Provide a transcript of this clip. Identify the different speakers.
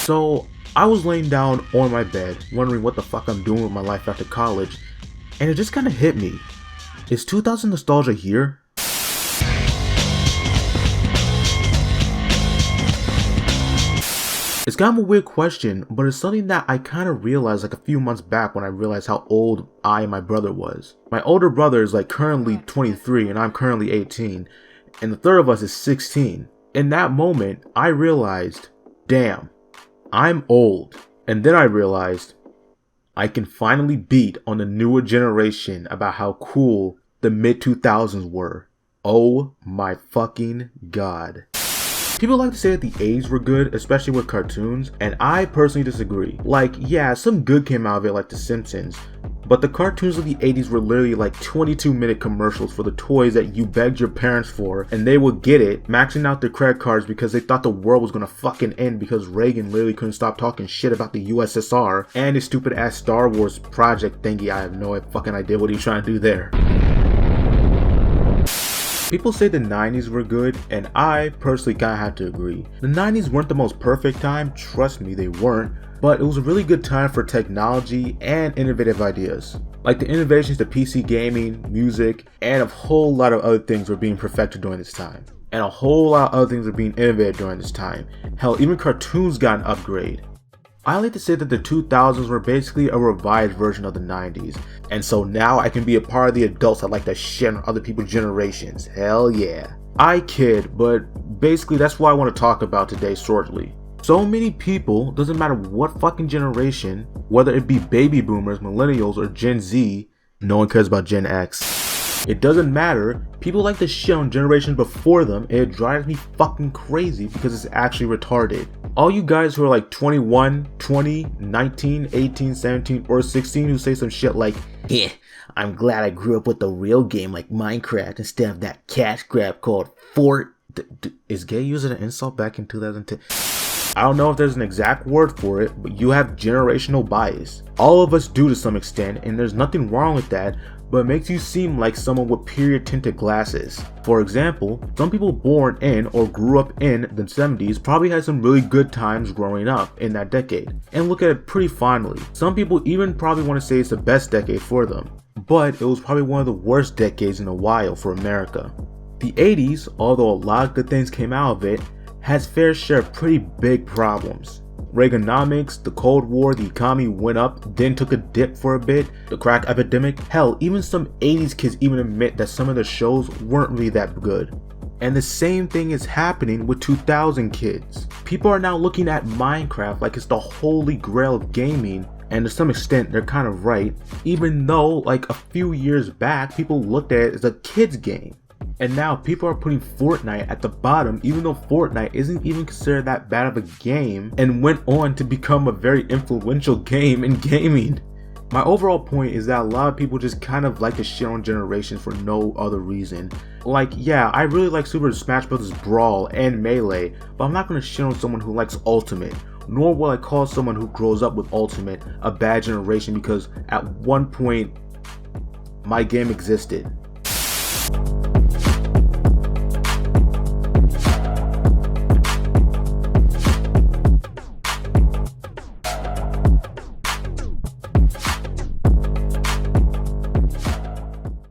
Speaker 1: So I was laying down on my bed, wondering what the fuck I'm doing with my life after college, and it just kind of hit me. Is 2000 nostalgia here? It's kind of a weird question, but it's something that I kind of realized like a few months back when I realized how old I and my brother was. My older brother is like currently 23 and I'm currently 18, and the third of us is 16. In that moment, I realized, damn, I'm old. And then I realized I can finally beat on the newer generation about how cool the mid 2000s were. Oh my fucking god. People like to say that the 80s were good, especially with cartoons, and I personally disagree. Like, yeah, some good came out of it like The Simpsons, but the cartoons of the 80s were literally like 22-minute commercials for the toys that you begged your parents for, and they would get it, maxing out their credit cards because they thought the world was gonna fucking end because Reagan literally couldn't stop talking shit about the USSR and his stupid ass Star Wars project thingy. I have no fucking idea what he was trying to do there. People say the 90s were good, and I personally kinda have to agree. The 90s weren't the most perfect time, trust me, they weren't, but it was a really good time for technology and innovative ideas. Like the innovations to PC gaming, music, and a whole lot of other things were being perfected during this time. And a whole lot of other things were being innovated during this time. Hell, even cartoons got an upgrade. I like to say that the 2000s were basically a revised version of the 90s, and so now I can be a part of the adults that like to shit on other people's generations. Hell yeah. I kid, but basically that's what I want to talk about today shortly. So many people, doesn't matter what fucking generation, whether it be baby boomers, millennials, or Gen Z, no one cares about Gen X. It doesn't matter, people like to shit on generations before them, and it drives me fucking crazy because it's actually retarded. All you guys who are like 21, 20, 19, 18, 17, or 16 who say some shit like, yeah, I'm glad I grew up with a real game like Minecraft instead of that cash grab called Fort. Is gay using an insult back in 2010? I don't know if there's an exact word for it, but you have generational bias. All of us do to some extent, and there's nothing wrong with that, but it makes you seem like someone with period tinted glasses. For example, some people born in or grew up in the 70s probably had some really good times growing up in that decade, and look at it pretty fondly. Some people even probably want to say it's the best decade for them, but it was probably one of the worst decades in a while for America. The 80s, although a lot of good things came out of it, has fair share of pretty big problems. Reaganomics, the Cold War, the economy went up, then took a dip for a bit, the crack epidemic, hell, even some 80s kids even admit that some of the shows weren't really that good. And the same thing is happening with 2000 kids. People are now looking at Minecraft like it's the holy grail of gaming, and to some extent they're kind of right, even though like a few years back people looked at it as a kid's game. And now people are putting Fortnite at the bottom, even though Fortnite isn't even considered that bad of a game and went on to become a very influential game in gaming. My overall point is that a lot of people just kind of like to shit on generations for no other reason. Like, yeah, I really like Super Smash Bros. Brawl and Melee, but I'm not going to shit on someone who likes Ultimate. Nor will I call someone who grows up with Ultimate a bad generation because at one point my game existed.